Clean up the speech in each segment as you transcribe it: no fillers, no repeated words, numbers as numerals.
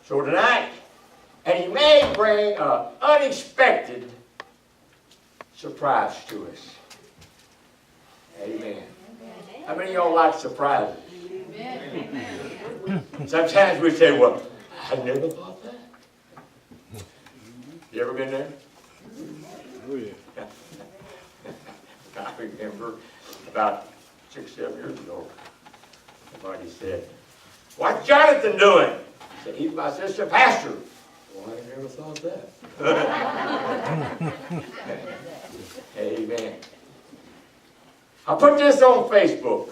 So tonight, and He may bring an unexpected surprise to us. Amen. How many of y'all like surprises? Sometimes we say, well, I never thought that. You ever been there? Oh, yeah. I remember about 6, 7 years ago, somebody said, what's Jonathan doing? I said, he's my assistant pastor. Well, I never thought that. Amen. I put this on Facebook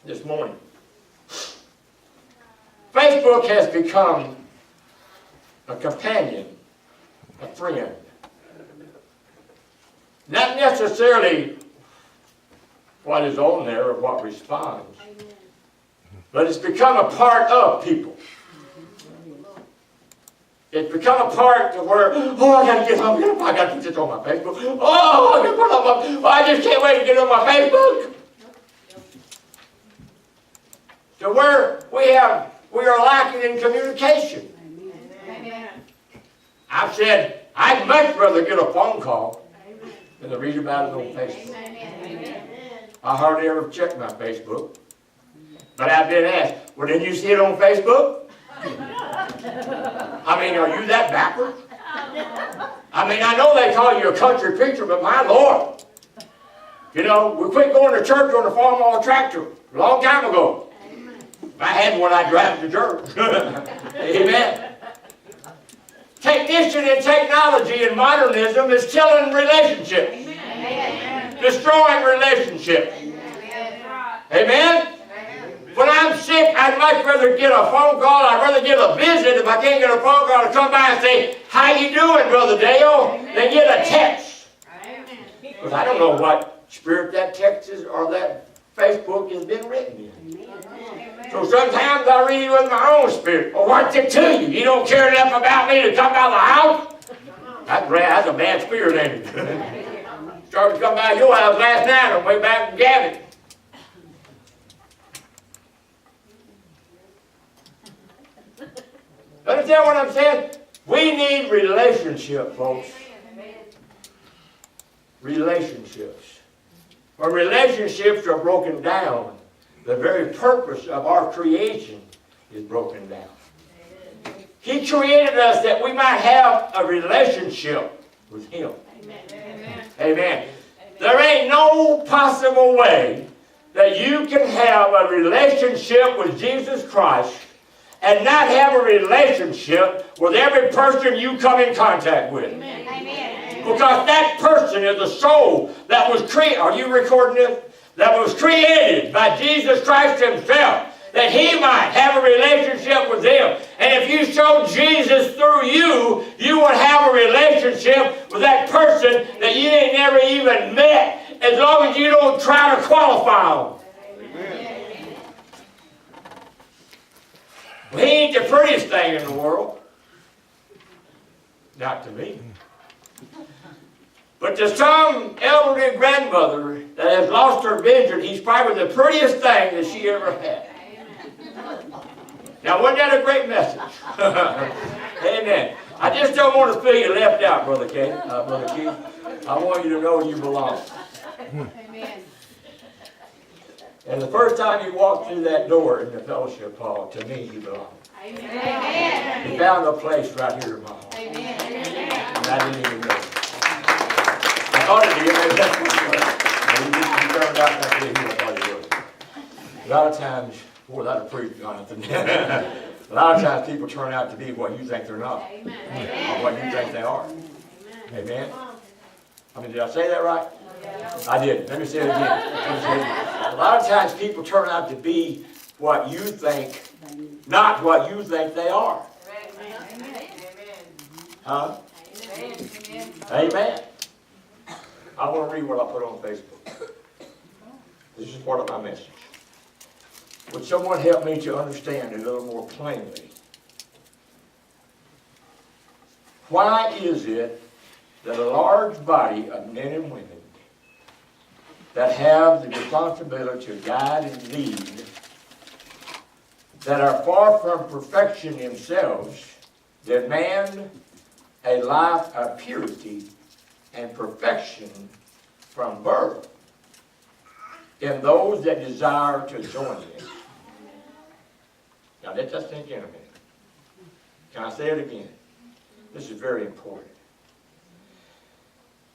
this morning. Facebook has become a companion, a friend. Not necessarily what is on there or what responds, but it's become a part of people. It's become a part to where, oh, I got to get home, I got to put this on my Facebook. Oh, I got to put it on my, I just can't wait to get on my Facebook. To where we are lacking in communication. Amen. I've said, I'd much rather get a phone call than to read about it on Facebook. Amen. I hardly ever check my Facebook. But I've been asked, well, didn't you see it on Facebook? I mean, are you that backward? I mean, I know they call you a country preacher, but my Lord. You know, we quit going to church on a farm tractor a long time ago. If I had one, I'd drive to church. Amen. Technician and technology and modernism is killing relationships. Amen. Destroying relationships. Amen? When I'm sick, I'd much rather get a phone call. I'd rather get a visit if I can't get a phone call to come by and say, how you doing, Brother Dale? Than get a text. Because I don't know what spirit that text is or that Facebook has been written in. So sometimes I read it with my own spirit. Well, what's it to you? You don't care enough about me to come out of the house? That's a bad spirit, ain't it? Started to come by your house last night on the way back from Gavin. Understand what I'm saying? We need relationship, folks. Relationships. When relationships are broken down, the very purpose of our creation is broken down. He created us that we might have a relationship with Him. Amen. Amen. There ain't no possible way that you can have a relationship with Jesus Christ and not have a relationship with every person you come in contact with. Amen. Because that person is a soul that was created. Are you recording this? That was created by Jesus Christ Himself, that He might have a relationship with Him. And if you show Jesus through you, you would have a relationship with that person that you ain't never even met, as long as you don't try to qualify them. Well, he ain't the prettiest thing in the world. Not to me. But to some elderly grandmother that has lost her vision, he's probably the prettiest thing that she ever had. Now, wasn't that a great message? Amen. I just don't want to feel you left out, Brother Keith. I want you to know you belong. Amen. And the first time you walked through that door in the fellowship hall, to me, you belong. Amen. You found a place right here in my heart. Amen. And I didn't even know it. I thought it did, maybe that's what it was. He turned out not to be who I thought he was. A lot of times, boy, that'll preach, Jonathan. A lot of times people turn out to be what you think they're not. Or what you think they are. Amen. I mean, did I say that right? I did. Let me say it again. A lot of times people turn out to be what you think, not what you think they are. Huh? Amen. I want to read what I put on Facebook. This is part of my message. Would someone help me to understand a little more plainly? Why is it that a large body of men and women that have the responsibility to guide and lead that are far from perfection themselves demand a life of purity and perfection from birth in those that desire to join them. Now let that sink in a minute. Can I say it again? This is very important.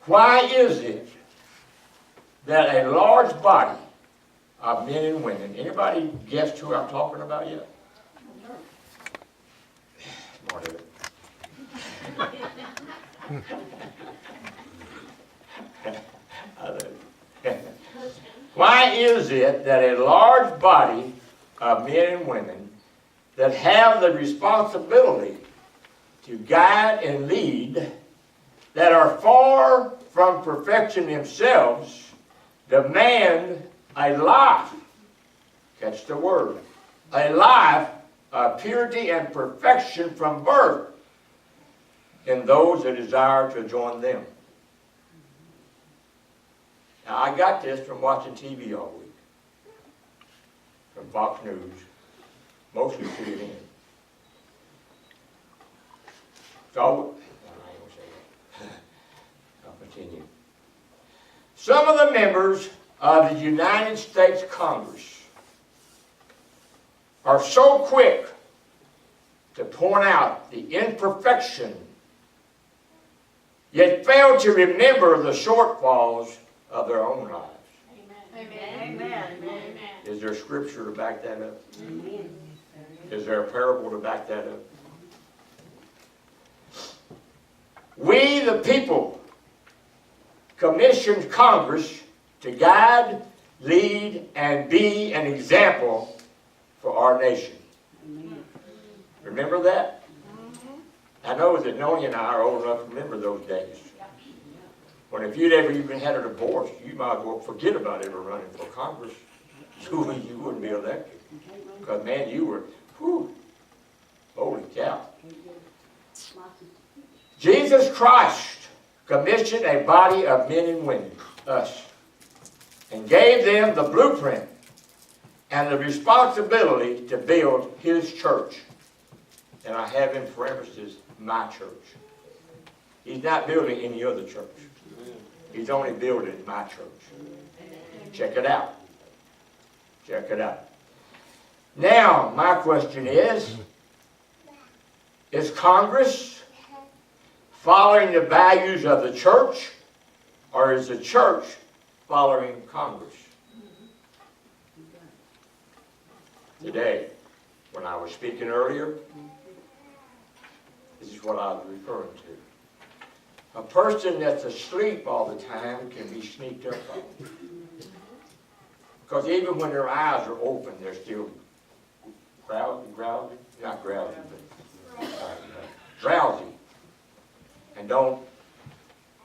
Why is it that a large body of men and women, anybody guessed who I'm talking about yet? Smart Why is it that a large body of men and women that have the responsibility to guide and lead, that are far from perfection themselves, demand a life, catch the word, a life of purity and perfection from birth in those that desire to join them? Now, I got this from watching TV all week, from Fox News, mostly CNN. So, I ain't gonna say that. I'll continue. Some of the members of the United States Congress are so quick to point out the imperfection, yet fail to remember the shortfalls of their own lives. Amen. Amen. Is there scripture to back that up? Is there a parable to back that up? We, the people, commissioned Congress to guide, lead, and be an example for our nation. Remember that? I know that Nonia and I are old enough to remember those days. When if you'd ever even had a divorce, you might as well forget about ever running for Congress. You wouldn't be elected. Because, man, you were, whew, holy cow. Jesus Christ commissioned a body of men and women, us, and gave them the blueprint and the responsibility to build His church. And I have in parentheses, my church. He's not building any other church. He's only building my church. Check it out. Check it out. Now, my question is Congress following the values of the church, or is the church following Congress? Today, when I was speaking earlier, this is what I was referring to. A person that's asleep all the time can be sneaked up on. Because even when their eyes are open, they're still drowsy, and don't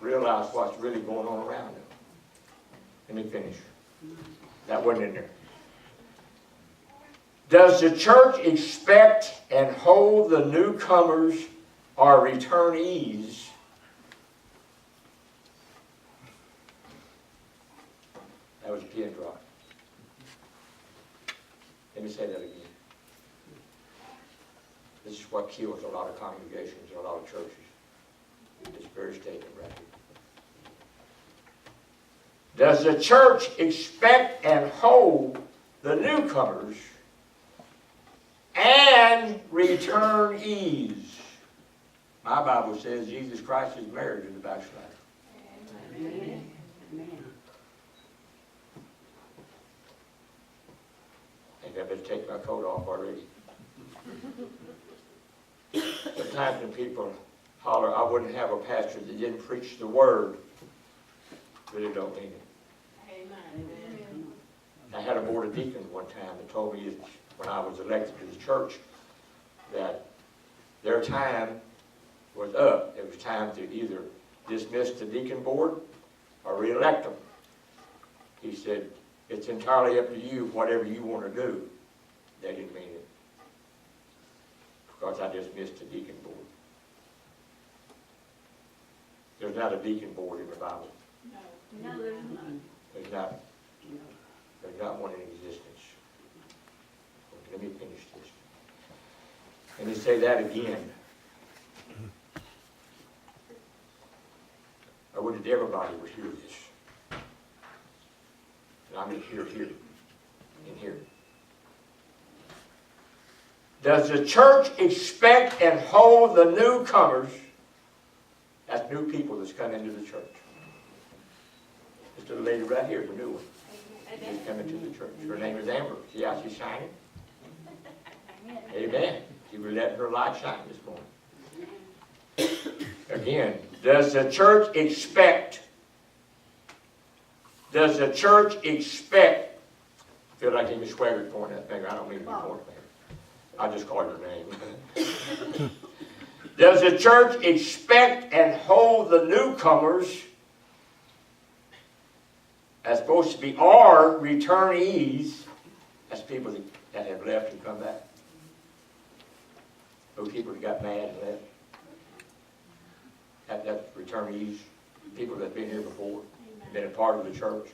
realize what's really going on around them. Let me finish. That wasn't in there. Does the church expect and hold the newcomers or returnees that was a pin drop. Let me say that again. This is what kills a lot of congregations and a lot of churches. This very statement right here. Does the church expect and hold the newcomers and returnees? My Bible says Jesus Christ is married to the backslider. Amen. I think I better take my coat off already. Sometimes when people holler, I wouldn't have a pastor that didn't preach the word, really don't mean it. Amen. I had a board of deacons one time that told me when I was elected to the church that their time was up. It was time to either dismiss the deacon board or re-elect them. He said, it's entirely up to you, whatever you want to do. They didn't mean it. Because I dismissed the deacon board. There's not a deacon board in the Bible. No, there's none. There's not one in existence. Let me finish this. Let me say that again. I would that everybody would hear this. And I'm going to hear here. In here. Does the church expect and hold the newcomers? That's new people that's come into the church. This little lady right here is a new one. She's coming to the church. Her name is Amber. See how she's shining? Amen. She was letting her light shine this morning. Again, does the church expect? Does the church expect? I feel like Amy Swagger pointing that finger. I don't mean to be pointing that finger. I just called her name. Does the church expect and hold the newcomers as supposed to be our returnees? That's people that have left and come back. Those people that got mad and left. That's returnees. People that have been here before, been a part of the church,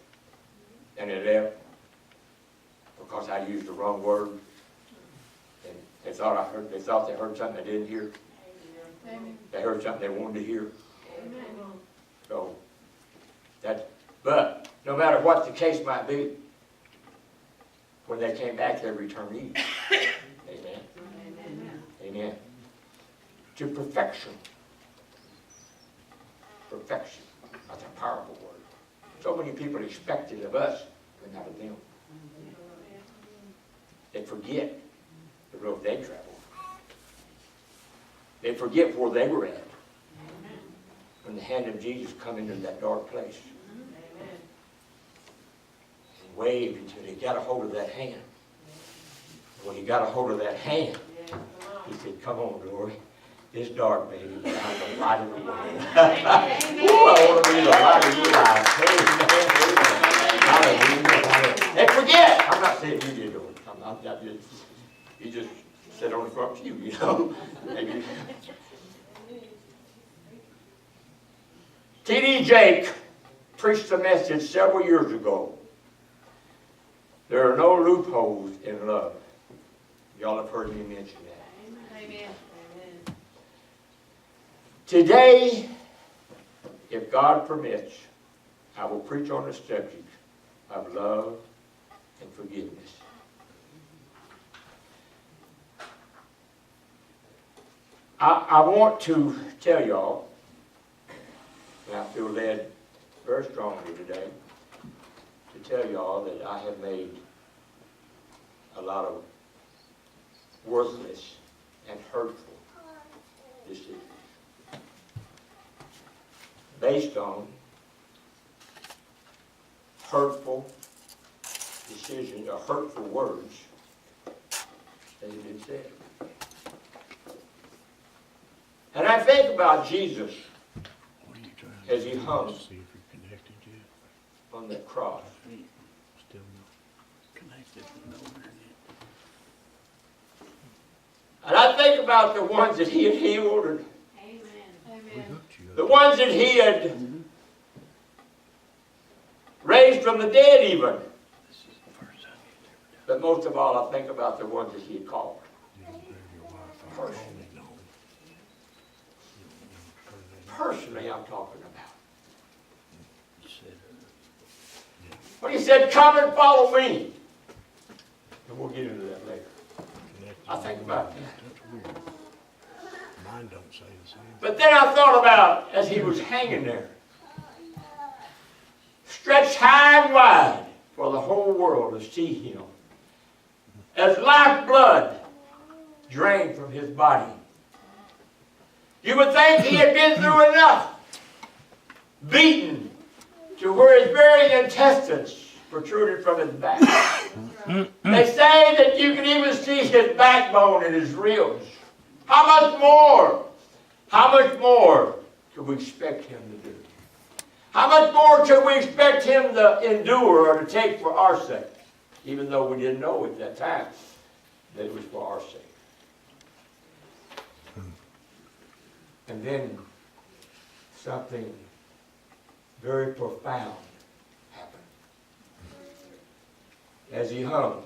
and they left because I used the wrong word. And they thought they heard something they didn't hear. They heard something they wanted to hear. So but no matter what the case might be, when they came back, they returned each. Amen. Amen. To perfection. Perfection. That's a powerful word. So many people expect it of us, but not of them. They forget the road they traveled. They forget where they were at when the hand of Jesus come into that dark place. And waved until he got a hold of that hand. When he got a hold of that hand, he said, "Come on, Glory. It's dark, baby, but I'm the light of the world." Ooh, I want to be the light of your life. Hallelujah. They forget. I'm not saying you did, Lord. I'm not just, you just sit on the front pew, you know. Maybe. T.D. Jake preached a message several years ago. There are no loopholes in love. Y'all have heard me mention that. Amen. Today, if God permits, I will preach on the subject of love and forgiveness. I want to tell y'all, and I feel led very strongly today, to tell y'all that I have made a lot of worthless and hurtful decisions based on hurtful decisions or hurtful words that have been said. And I think about Jesus What are you trying as he hung see if you're connected yet? on that cross. Still not connected. Nowhere And I think about the ones that he had healed and Amen. yet. We hooked you up. the ones that he had raised from the dead even. This is the first time you've But most of all, I think about the ones that he had called. ever done. You don't grab your Wi-Fi. Personally. No. You don't turn that Personally, I'm talking about. You said, When he said, "Come and follow me." And we'll get into that later. connected. I think about that. That's weird. Mine don't say the same. But then I thought about, as he was hanging there, stretched high and wide for the whole world to see him, as lifeblood drained from his body. You would think he had been through enough, beaten to where his very intestines protruded from his back. They say that you can even see his backbone and his ribs. How much more? How much more could we expect him to do? How much more could we expect him to endure or to take for our sake? Even though we didn't know at that time that it was for our sake. And then something very profound happened. As he hung,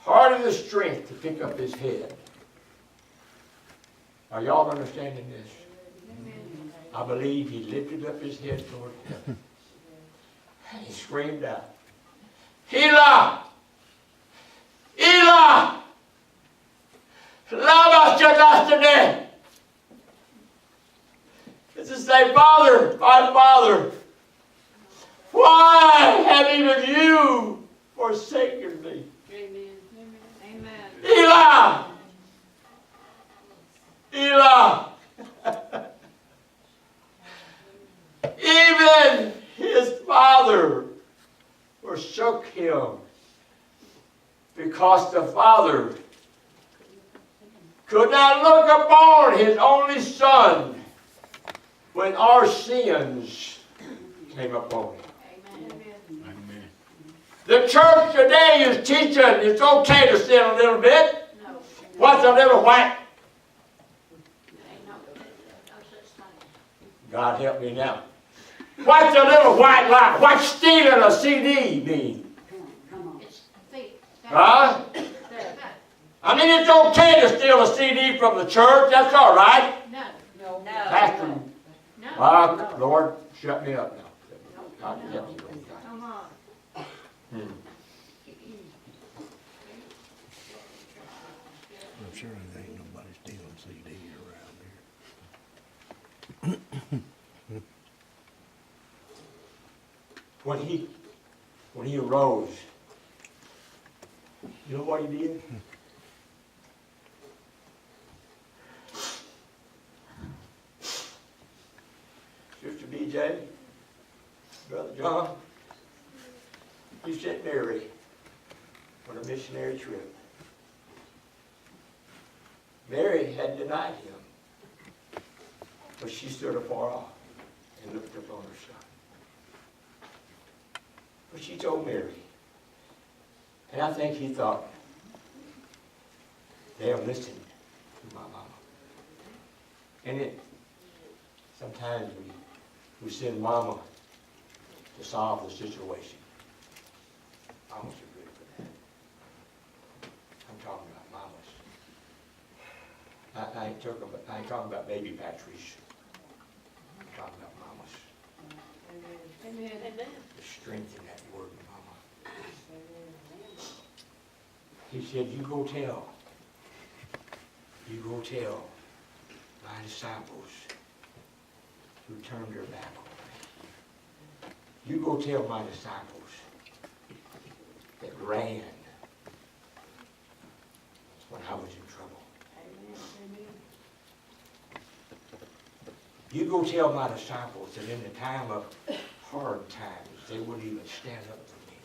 hard hardly the strength to pick up his head. Are y'all understanding this? I believe he lifted up his head toward heaven. And he screamed out, Eli! Eli! Lama sabachthani! It's to say, Father, my Father, why have even you forsaken me? Amen. Amen. Eli! Eli! Even his father forsook him because the father could not look upon his only son when our sins came upon him. Amen. The church today is teaching it's okay to sin a little bit. No. What's a little white? Ain't no such thing. God help me now. What's a little white lie? What's stealing a CD mean? It's thief. Huh? I mean, it's okay to steal a CD from the church. That's all right. No. Pastor, No. Lord, shut me up now. God help me. Come on. I'm sure there ain't nobody stealing CDs around here. When he arose, you know what he did? Sister BJ, Brother John, he sent Mary on a missionary trip. Mary had denied him, but she stood afar off and looked upon her son. But she told Mary, and I think he thought, they'll listen to my mama. And sometimes we send mama to solve the situation. I want you ready for that. I'm talking about mamas. I ain't talking about baby batteries. I'm talking about mamas. Amen. The strength in that word, mama. He said, you go tell my disciples who turned their back on me. You go tell my disciples that ran when I was in trouble. You go tell my disciples that in the time of hard times, they wouldn't even stand up for me.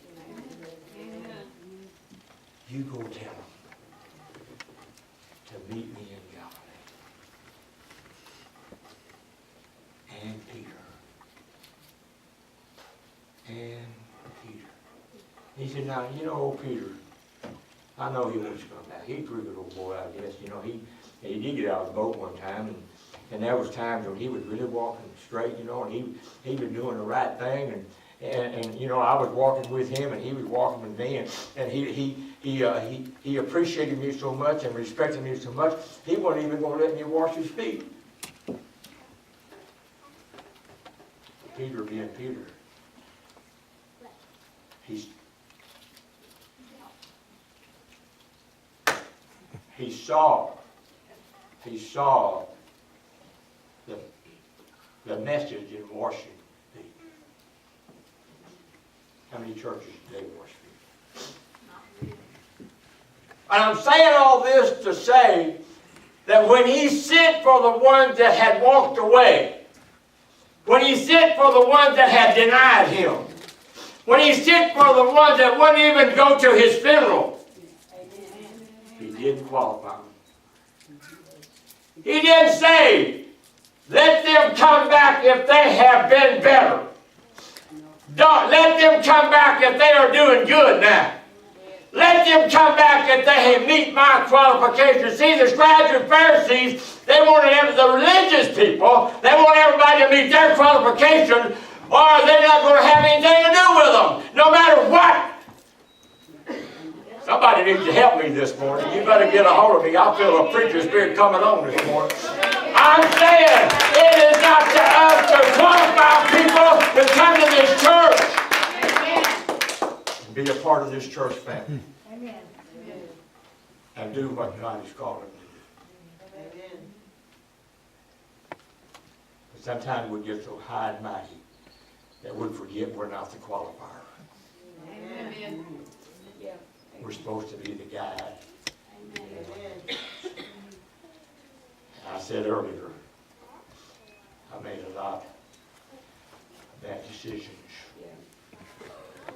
Amen. You go tell them to meet me in Galilee. And Peter. He said, now, you know, old Peter, I know he wants to come back. He's a pretty good old boy, I guess. You know, he did get out of the boat one time, and there was times when he was really walking straight, you know, and he was doing the right thing, and you know, I was walking with him, and he was walking with me, and he appreciated me so much and respected me so much, he wasn't even going to let me wash his feet. Peter being Peter, he saw the message in washing feet. How many churches today wash feet? And I'm saying all this to say that when he sent for the ones that had walked away, when he sent for the ones that had denied him, when he sent for the ones that wouldn't even go to his funeral, he didn't qualify them. He didn't say, let them come back if they have been better. Don't let them come back if they are doing good now. Let them come back if they meet my qualifications. See, the scribes and Pharisees, they wanted the religious people, they want everybody to meet their qualifications, or they're not going to have anything to do with them, no matter what. Somebody needs to help me this morning. You better get a hold of me. I feel a preacher spirit coming on this morning. I'm saying it is not to us to qualify people to come to this church and be a part of this church family. Amen. And do what God has called them to do. But sometimes we get so high and mighty that we forget we're not the qualifier. Amen. We're supposed to be the guide. I said earlier, I made a lot of bad decisions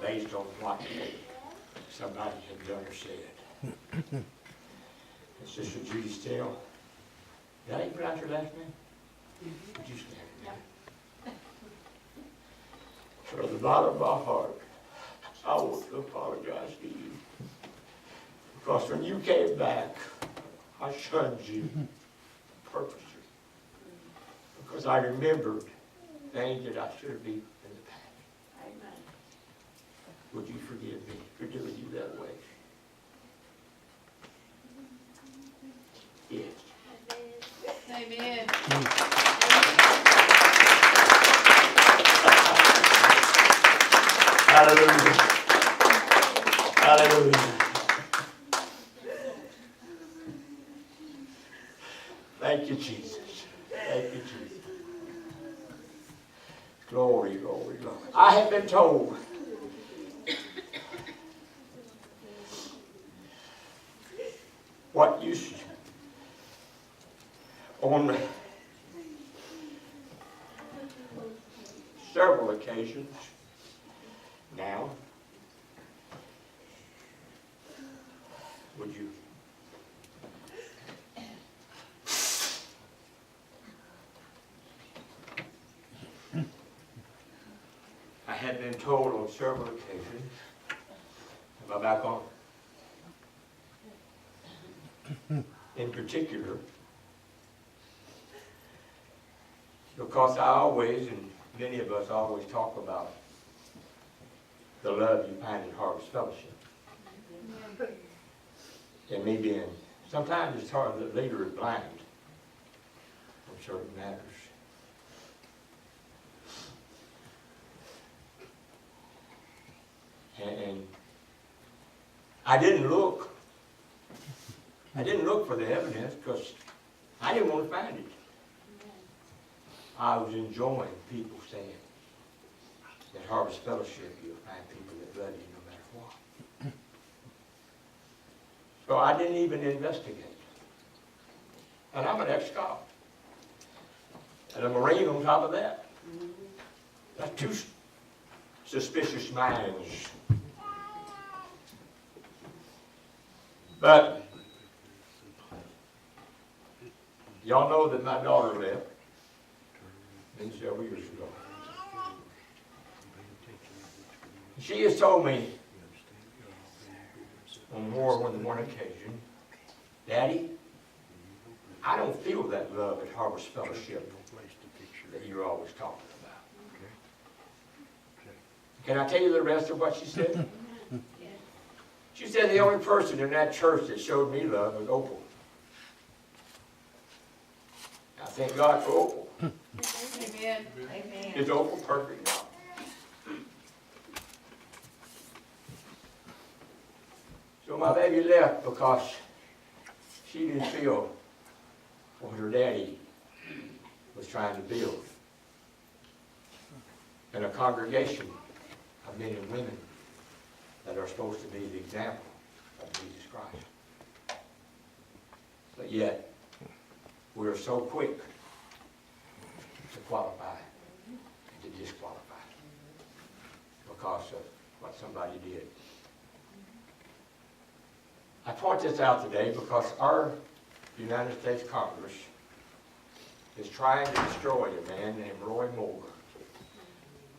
based on what somebody had done or said. And Sister Judy Steele, did I even pronounce your last name? Would you stand a minute? From the bottom of my heart, I want to apologize to you. Because when you came back, I shunned you purposely. Because I remembered things that I should have been in the past. Amen. Would you forgive me for doing you that way? Yes. Amen. Hallelujah. Hallelujah. Thank you, Jesus. Thank you, Jesus. Glory, glory, glory. I have been told what you should, on several occasions now, would you I had been told on several occasions, am I back on? In particular, because I always, and many of us always talk about the love you find in Harvest Fellowship. And me being, sometimes it's hard, the leader is blind on certain matters. And I didn't look for the evidence because I didn't want to find it. I was enjoying people saying that Harvest Fellowship, you'll find people that love you no matter what. So I didn't even investigate. And I'm an ex-cop. And a Marine on top of that. That's two suspicious minds. But y'all know that my daughter left several years ago. She has told me on more than one occasion, Daddy, I don't feel that love at Harvest Fellowship that you're always talking about. Can I tell you the rest of what she said? She said the only person in that church that showed me love was Opal. I thank God for Opal. Amen. Amen. Is Opal perfect now? So my baby left because she didn't feel what her daddy was trying to build. And a congregation of men and women that are supposed to be the example of Jesus Christ. But yet, we're so quick to qualify and to disqualify because of what somebody did. I point this out today because our United States Congress is trying to destroy a man named Roy Moore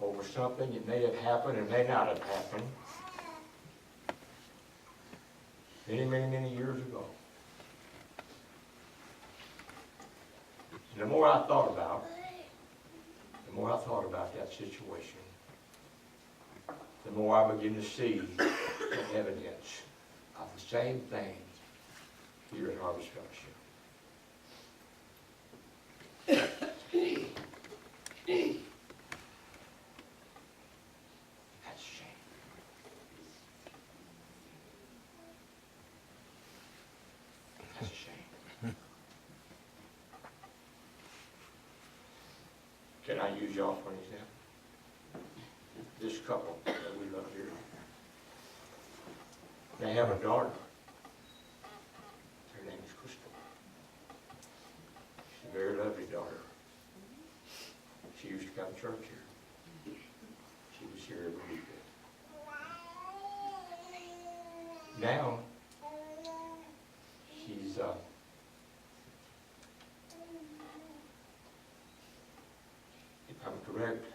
over something that may have happened and may not have happened many, many, many years ago. And the more I thought about that situation, the more I begin to see the evidence of the same thing here at Harvest Fellowship. That's a shame. That's a shame. Can I use y'all for an example? This couple that we love here, they have a daughter. Her name is Crystal. She's a very lovely daughter. She used to come to church here. She was here every weekend. Now, she's if I'm correct,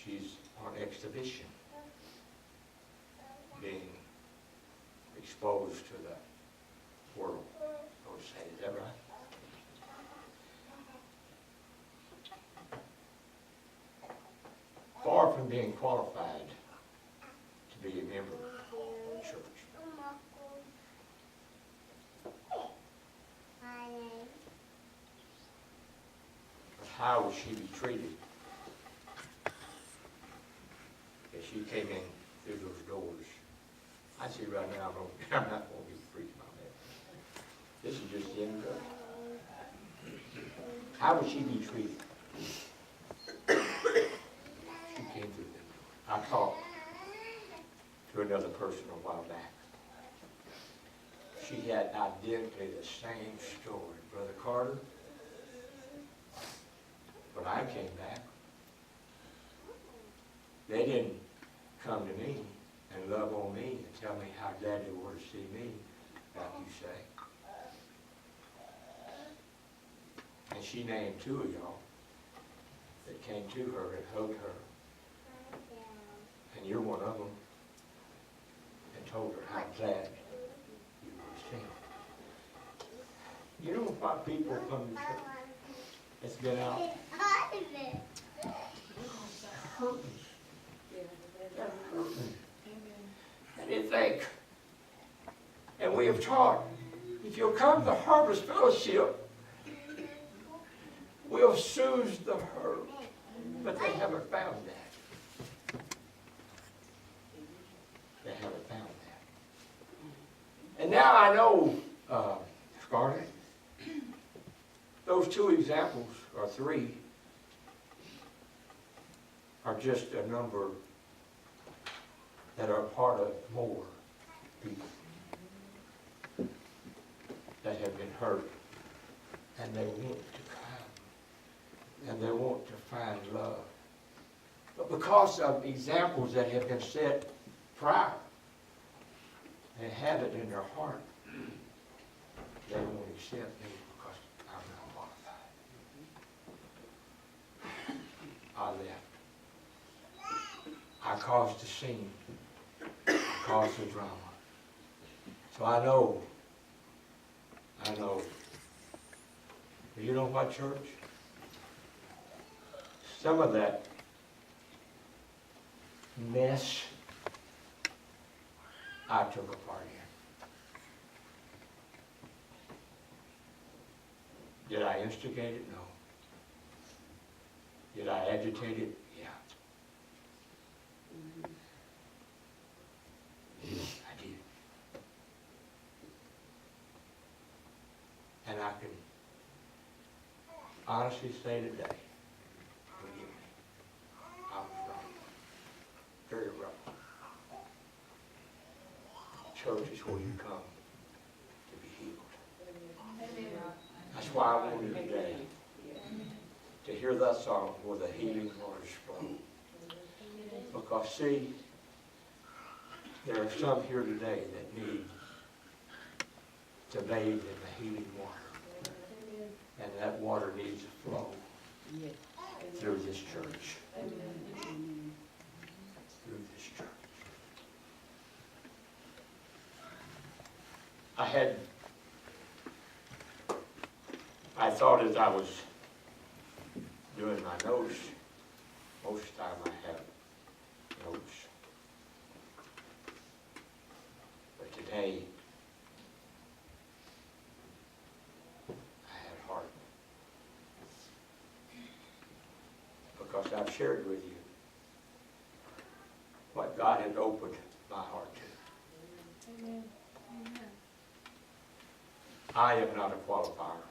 she's on exhibition, being exposed to the world, so to say. Is that right? Far from being qualified to be a member of the church. But how would she be treated if she came in through those doors? I see right now, I'm not going to be preaching about that. This is just the introduction. How would she be treated? She came through them doors. I talked to another person a while back. She had identically the same story. Brother Carter, when I came back, they didn't come to me and love on me and tell me how glad they were to see me, like you say. And she named two of y'all that came to her and hugged her. And you're one of them. And told her how glad you were to see her. You know why people come to church that's been out hurting? They're hurting. And they think, and we have taught, if you'll come to Harvest Fellowship, we'll soothe the hurt. But they haven't found that. They haven't found that. And now I know, Scarlett, those two examples, or three, are just a number that are part of more people that have been hurt, and they want to come, and they want to find love. But because of examples that have been set prior, they have it in their heart, they won't accept me because I'm not qualified. I left. I caused the scene. I caused the drama. So I know. You know what, church? Some of that mess I took a part in. Did I instigate it? No. Did I agitate it? Yeah. I did. And I can honestly say today, forgive me, I was wrong. Very wrong. Church is where you come to be healed. That's why I want you today to hear that song where the healing waters flow. Because see, there are some here today that need to bathe in the healing water. And that water needs to flow through this church. Through this church. I thought as I was doing my notes, most of the time I have notes. But today hey, I had heart. Because I've shared with you what God has opened my heart to. Amen. I am not a qualifier.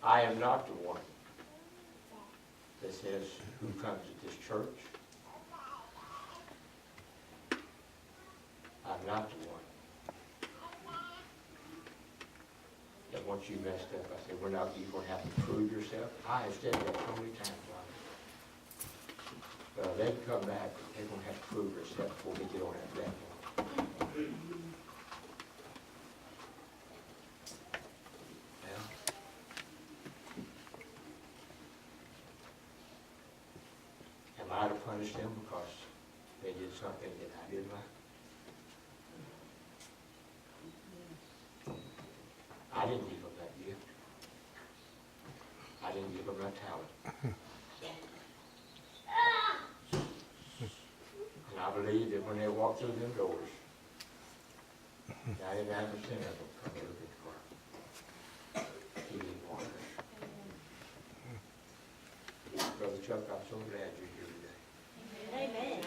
I am not the one that says who comes to this church. I'm not the one that once you messed up, I said, you're going to have to prove yourself. I have said that so many times, Well, they can come back, but they're going to have to prove themselves before we get on that platform. Well, am I to punish them because they did something that I didn't like? I didn't give them that gift. I didn't give them that talent. And I believe that when they walk through them doors, 99% of them come to the car. He didn't want us. Brother Chuck, I'm so glad you're here today. Amen.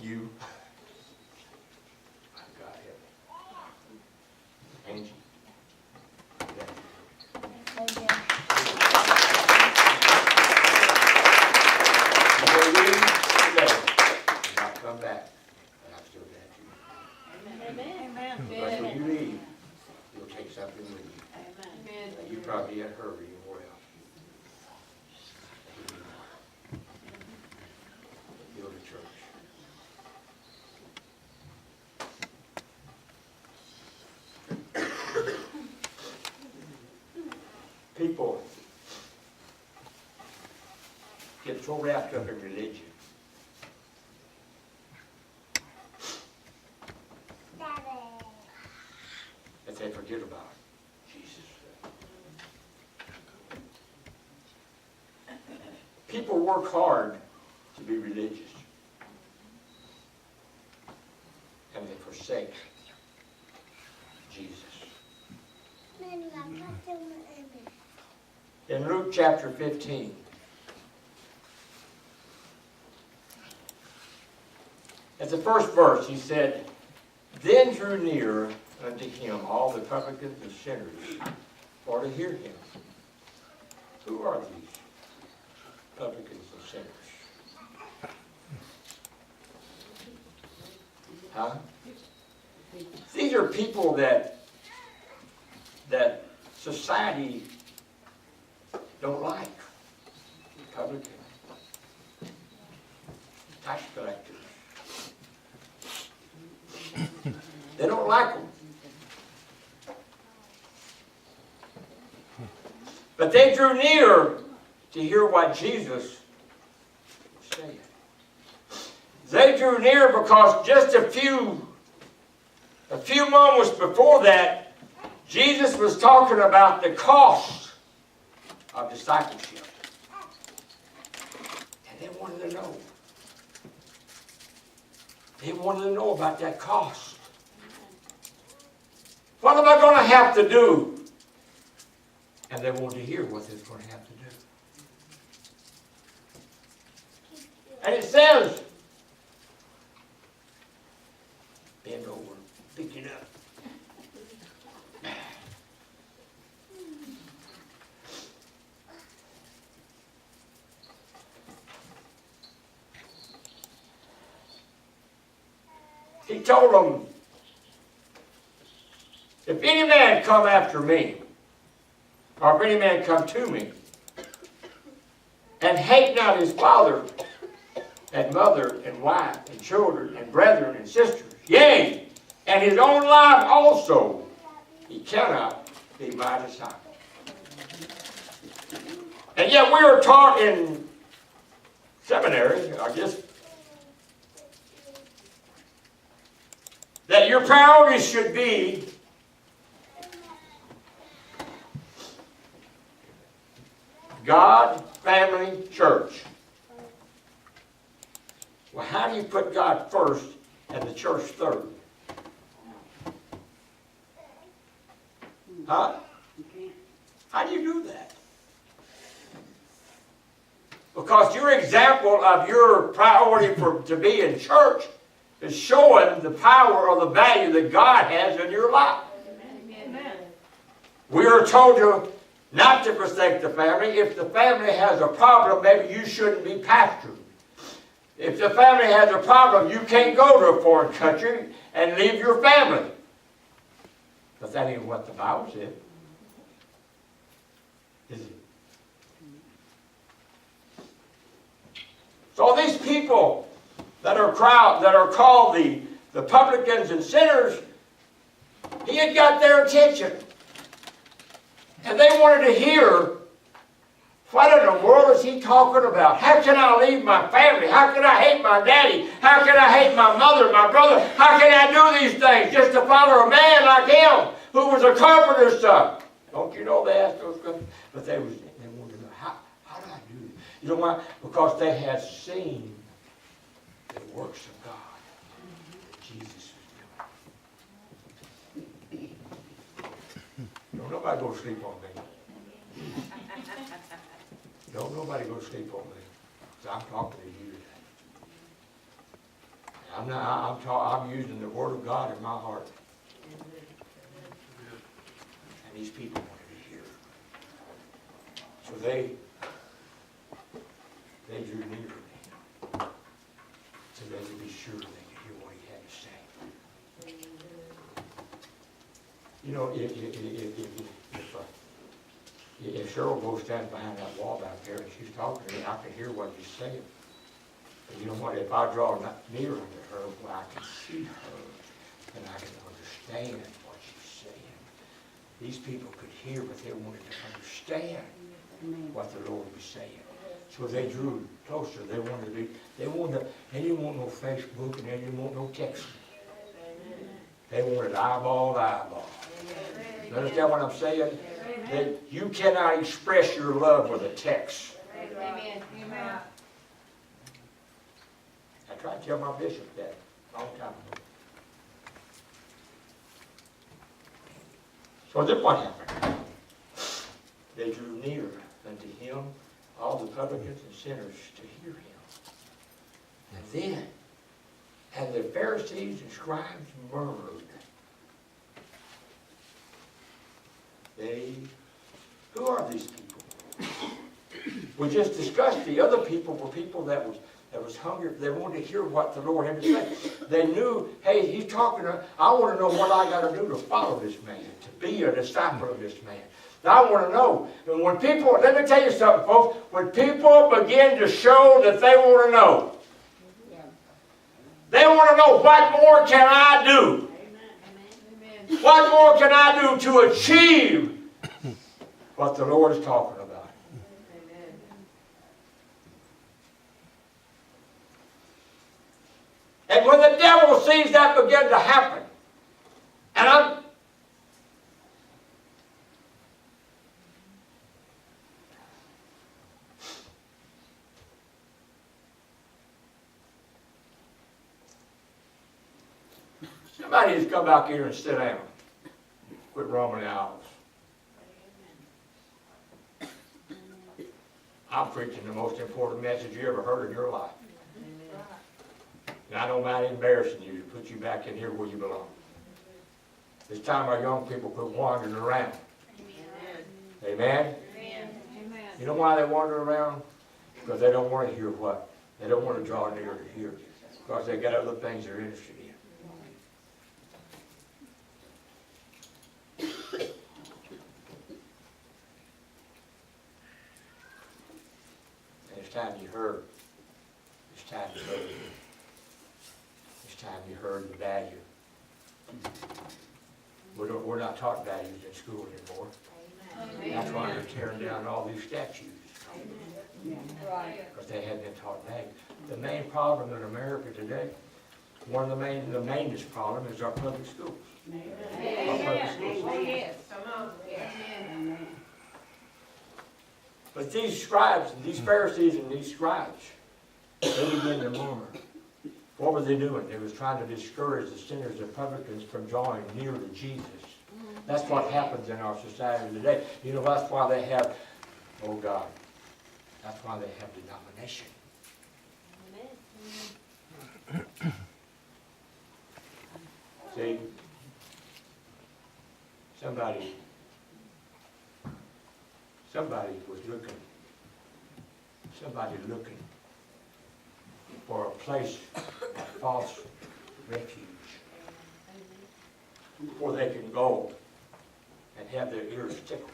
You, my God, help me. Angie. You will leave today and not come back, but I'm still glad you. Amen. Because when you leave, you'll take something with you. Amen. That you probably had heard anywhere else. Build a church. People get so wrapped up in religion. That they forget about Jesus. People work hard to be religious. And they forsake Jesus. In Luke chapter 15, at the first verse, he said, Then drew near unto him all the publicans and sinners for to hear him. Who are these publicans and sinners? Huh? These are people that society don't like. Publicans, tax collectors. They don't like them. But they drew near to hear what Jesus was saying. They drew near because just a few moments before that, Jesus was talking about the cost of discipleship. And they wanted to know. They wanted to know about that cost. What am I going to have to do? And they wanted to hear what they're going to have to do. And it says, bend over, pick it up. He told them, if any man come after me, or if any man come to me, and hate not his father, and mother, and wife, and children, and brethren, and sisters, yea, and his own life also, he cannot be my disciple. And yet we are taught in seminary, I guess, that your priorities should be God, family, church. Well, how do you put God first and the church third? Huh? How do you do that? Because your example of your priority to be in church is showing the power or the value that God has in your life. Amen. We are told not to forsake the family. If the family has a problem, maybe you shouldn't be pastoring. If the family has a problem, you can't go to a foreign country and leave your family. But that ain't what the Bible said. Is it? So these people that are called the publicans and sinners, he had got their attention. And they wanted to hear, what in the world is he talking about? How can I leave my family? How can I hate my daddy? How can I hate my mother, my brother? How can I do these things just to follow a man like him who was a carpenter's son? Don't you know they asked those questions? But they wanted to know, how do I do this? You know why? Because they had seen the works of God that Jesus was doing. Don't nobody go to sleep on me. Don't nobody go to sleep on me. Because I'm talking to you today. I'm using the Word of God in my heart. And these people wanted to hear. So they drew near to me. So they could be sure they could hear what he had to say. You know, if Cheryl goes stand behind that wall back there and she's talking to me, I can hear what she's saying. But you know what? If I draw near to her, well, I can see her and I can understand what she's saying. These people could hear, but they wanted to understand what the Lord was saying. So they drew closer. They didn't want no Facebook and they didn't want no texting. They wanted eyeball to eyeball. You understand what I'm saying? That you cannot express your love with a text. Amen. Amen. I tried to tell my bishop that a long time ago. So then what happened? They drew near unto him, all the publicans and sinners, to hear him. And the Pharisees and scribes murmured. Who are these people? We just discussed the other people were people that was hungry. They wanted to hear what the Lord had to say. They knew, hey, he's talking to, I want to know what I got to do to follow this man, to be a disciple of this man. I want to know. And when people, let me tell you something, folks, when people begin to show that they want to know, they want to know, what more can I do? Amen. What more can I do to achieve what the Lord is talking about? Amen. And when the devil sees that begin to happen, and somebody just come back here and sit down. Quit roaming the aisles. I'm preaching the most important message you ever heard in your life. And I don't mind embarrassing you to put you back in here where you belong. It's time our young people quit wandering around. Amen? Amen. You know why they wander around? Because they don't want to hear what? They don't want to draw near to hear. Because they got other things they're interested in. It's time you heard. It's time you heard. It's time you heard the value. We're not taught values in school anymore. That's why they're tearing down all these statues. Because they haven't been taught value. The main problem in America today, one of the mainest problem is our public schools. Our public schools. Yes. Come on. Yes. But these scribes, and these Pharisees and these scribes, they began to murmur. What were they doing? They was trying to discourage the sinners and publicans from drawing near to Jesus. That's what happens in our society today. You know, that's why they have, oh God, that's why they have denomination. Amen. See, somebody was looking for a place of false refuge where they can go and have their ears tickled.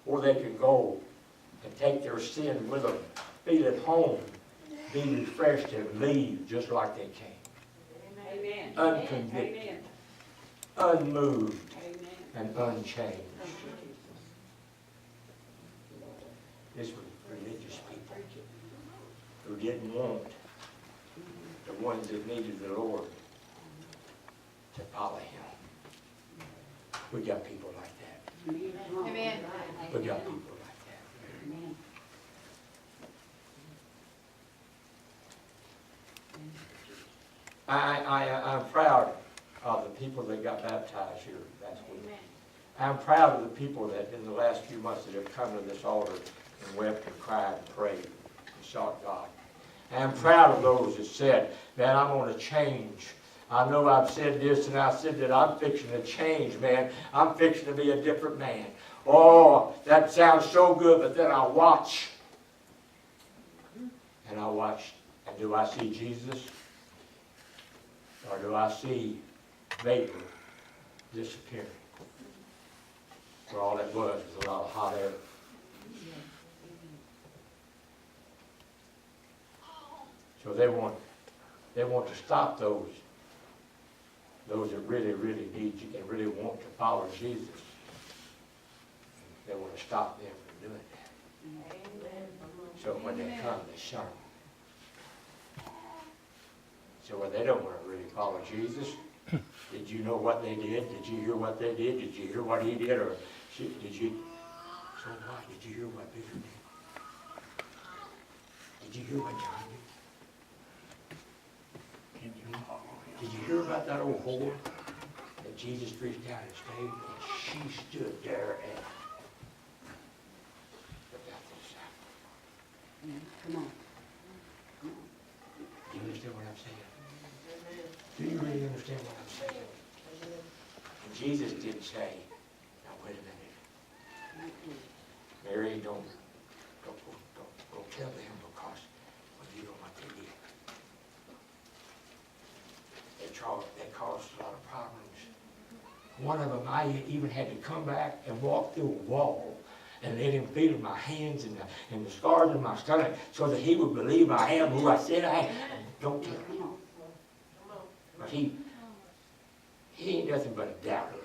Or they can go and take their sin with them, feel at home, be refreshed, and leave just like they came. Amen. Unconvicted, unmoved, and unchanged. This was religious people who didn't want the ones that needed the Lord to follow Him. We got people like that. Amen. We got people like that. I'm proud of the people that got baptized here last week. I'm proud of the people that in the last few months that have come to this altar and wept and cried and prayed and sought God. I'm proud of those that said, man, I'm going to change. I know I've said this and I said that I'm fixing to change, man. I'm fixing to be a different man. Oh, that sounds so good, but then I watch. And I watch, and do I see Jesus? Or do I see vapor disappearing? Where all it was a lot of hot air. So they want to stop those that really, really need you and really want to follow Jesus. They want to stop them from doing that. So when they come, they shun them. So when they don't want to really follow Jesus, did you know what they did? Did you hear what they did? Did you hear what he did? Or did you? So what? Did you hear what Peter did? Did you hear what John did? Did you hear about that old whore that Jesus reached down and stayed? And she stood there and about this out. Come on. Do you understand what I'm saying? Do you really understand what I'm saying? And Jesus didn't say, now wait a minute. Mary, don't tell them because well, you know what they did. They caused a lot of problems. One of them, I even had to come back and walk through a wall and let him feel my hands and the scars in my stomach so that he would believe I am who I said I am. Don't tell him. But he ain't nothing but a doubter.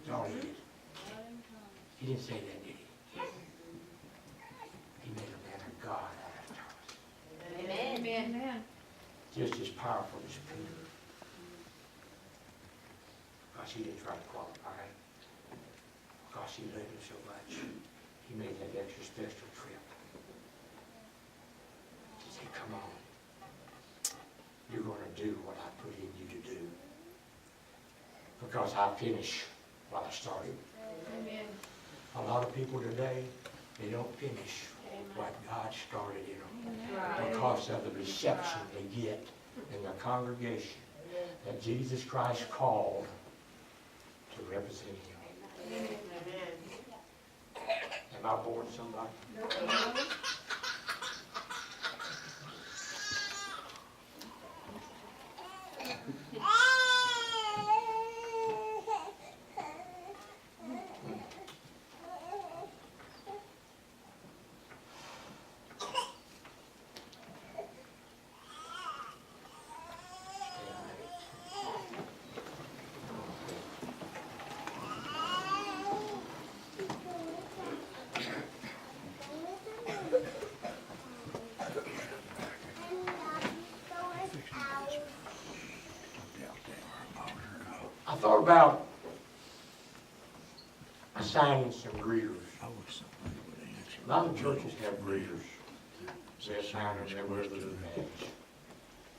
That's all he is. He didn't say that, did he? He made a man of God out of Thomas. Amen. Amen. Just as powerful as Peter. Because he didn't try to qualify. Because he loved him so much. He made that extra special trip. He said, come on. You're going to do what I put in you to do. Because I finish what I started. Amen. A lot of people today, they don't finish what God started in them. Because of the reception they get in the congregation that Jesus Christ called to represent Him. Am I boring somebody? I thought about assigning some greeters. I wish somebody would answer. A lot of churches have greeters. They assign them, they wear the little badge.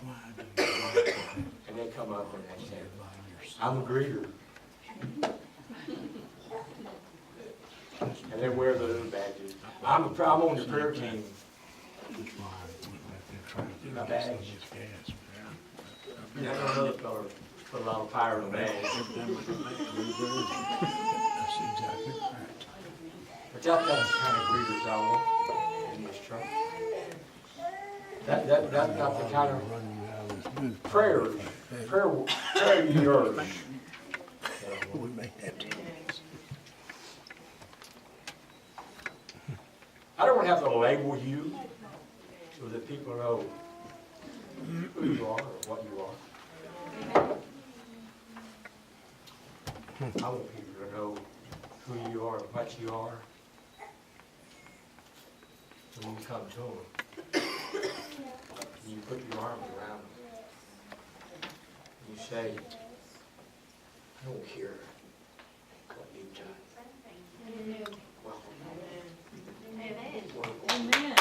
Why do you like And they come up and they say, by yourself? I'm a greeter. And they wear the little badges. I'm on the prayer team. That's why I went back there trying to My get some of badge. this gas. And I know another fellow put a lot of fire in the badge. Every time I come back, that's exactly right. But that's the kind of greeters I want in this church. That's not the kind of Run you out of this booth. prayer yours. We may have to. I don't have to label you so that people know who you are or what you are. I want people to know who you are and what you are when you come to them. You put your arms around them. You say, I don't care what you've done. Amen. Welcome. Amen. Welcome. Amen.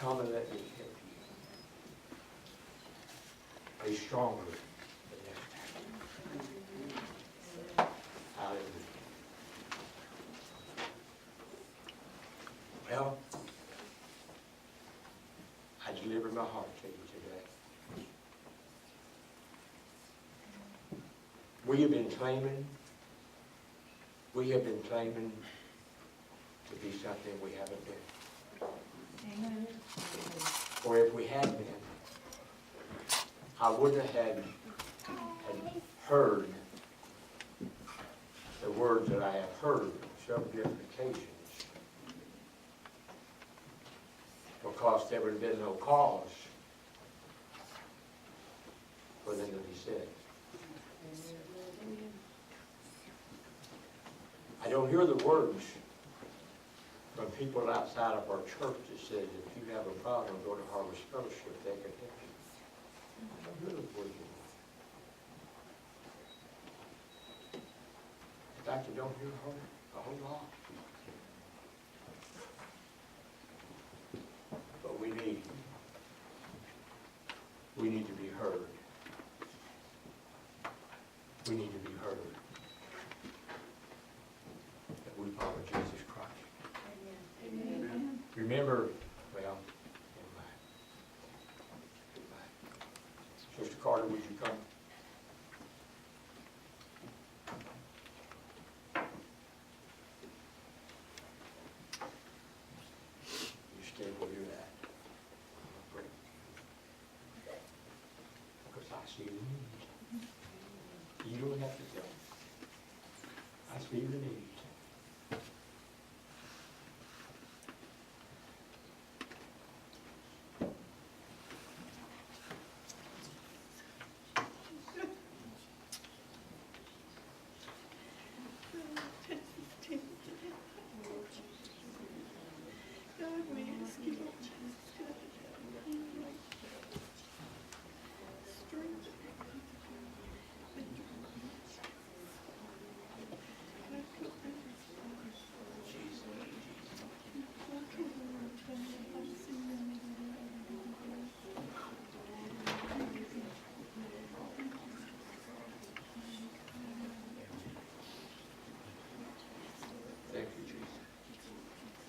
Come and let me help you. Be stronger than that. Hallelujah. Well, I delivered my heart to you today. We have been claiming to be something we haven't been. Amen. For if we had been, I wouldn't have had heard the words that I have heard on several different occasions. Because there would have been no cause for them to be said. I don't hear the words from people outside of our church that says if you have a problem, go to Harvest Fellowship, they can help you. I don't hear those words anymore. In fact, I don't hear a whole lot. But we need to be heard. We need to be heard that we follow Jesus Christ. Amen. Remember, well, never mind. Sister Carter, would you come? You stay where you're at. Because I see the need. You don't have to tell me. I see the need. Thank you, Jesus.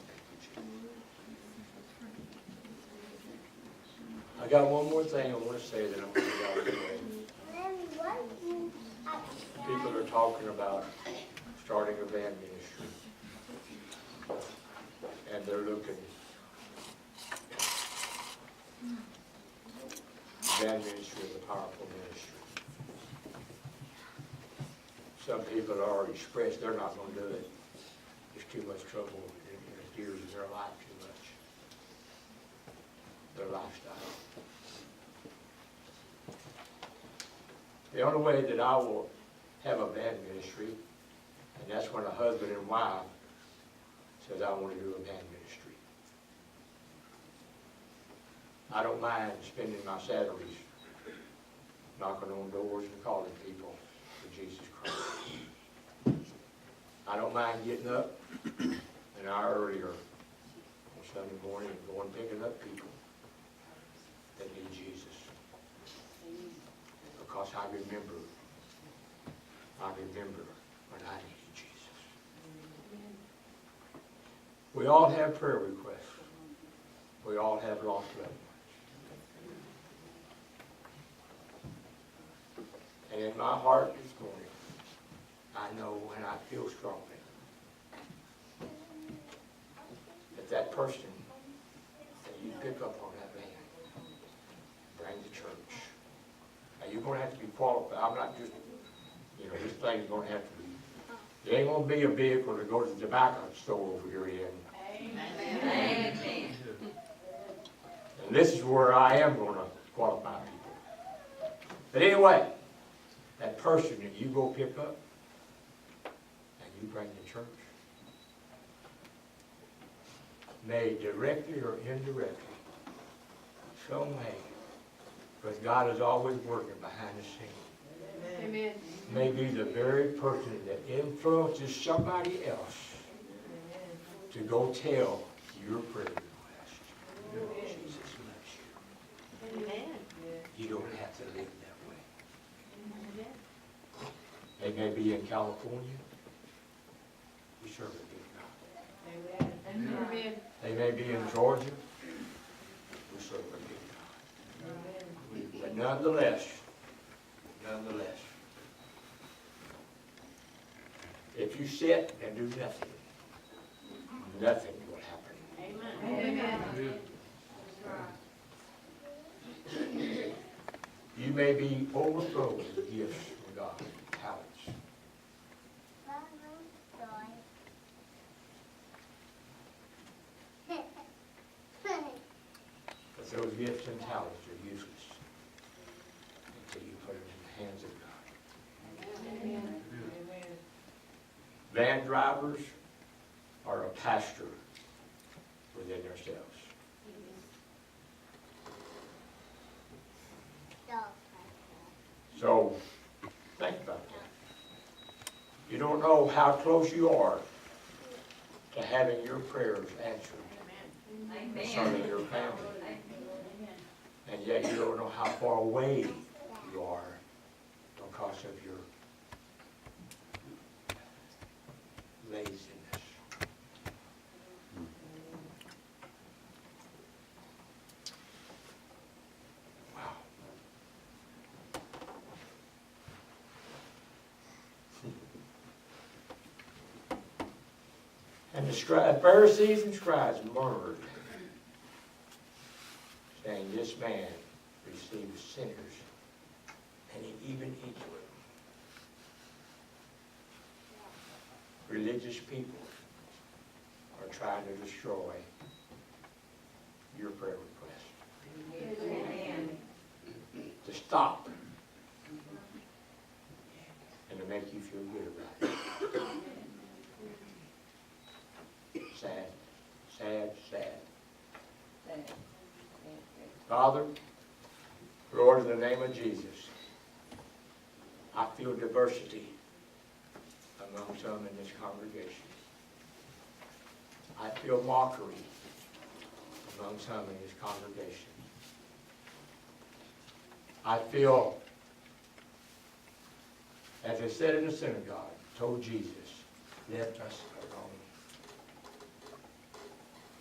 Thank you, Jesus. I got one more thing I want to say that I'm going to get out of the way. People are talking about starting a band ministry. And they're looking. Band ministry is a powerful ministry. Some people are already expressed they're not going to do it. There's too much trouble in the years of their life, too much. Their lifestyle. The only way that I will have a band ministry, and that's when a husband and wife says, I want to do a band ministry. I don't mind spending my Saturdays knocking on doors and calling people to Jesus Christ. I don't mind getting up an hour earlier on Sunday morning and going picking up people that need Jesus. Because I remember when I needed Jesus. We all have prayer requests. We all have lost loved ones. And in my heart this morning, I know and I feel strongly that person that you pick up on that van, bring to church. Now you're going to have to be qualified. I'm not just, this thing's going to have to be, it ain't going to be a vehicle to go to the tobacco store over here in. Amen. And this is where I am going to qualify people. But anyway, that person that you go pick up and you bring to church, may directly or indirectly, some way, because God is always working behind the scenes. Amen. May be the very person that influences somebody else to go tell your prayer request. Jesus loves you. Amen. You don't have to live that way. They may be in California. We serve a big God. Amen. They may be in Georgia. We serve a big God. But nonetheless, if you sit and do nothing, nothing will happen. Amen. You may be overflowing with gifts from God, talents. But those gifts and talents are useless until you put them in the hands of God. Amen. Van drivers are a pastor within themselves. So, think about that. You don't know how close you are to having your prayers answered concerning your family. And yet you don't know how far away you are because of your laziness. Wow. And the Pharisees and scribes murmured, saying, this man receives sinners, and he even eats with them. Religious people are trying to destroy your prayer request. Amen. To stop and to make you feel good about it. Sad, sad, sad. Father, Lord, in the name of Jesus, I feel diversity among some in this congregation. I feel mockery among some in this congregation. I feel, as I said in the synagogue, told Jesus, let us alone.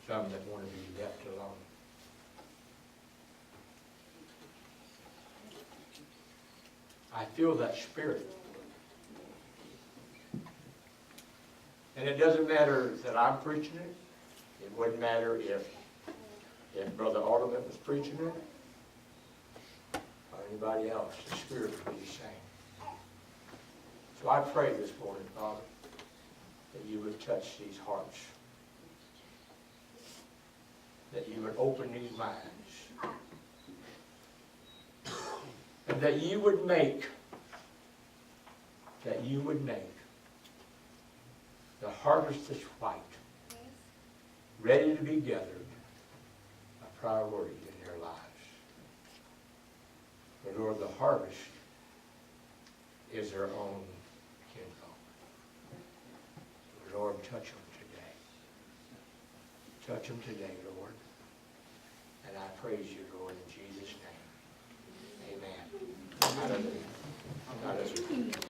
Some that want to be left alone. I feel that spirit. And it doesn't matter that I'm preaching it. It wouldn't matter if Brother Alderman was preaching it or anybody else. The spirit would be the same. So I pray this morning, Father, that you would touch these hearts. That you would open these minds. And that you would make the harvest that's white, ready to be gathered, a priority in their lives. But Lord, the harvest is their own kinfolk. Lord, touch them today. Touch them today, Lord. And I praise you, Lord, in Jesus'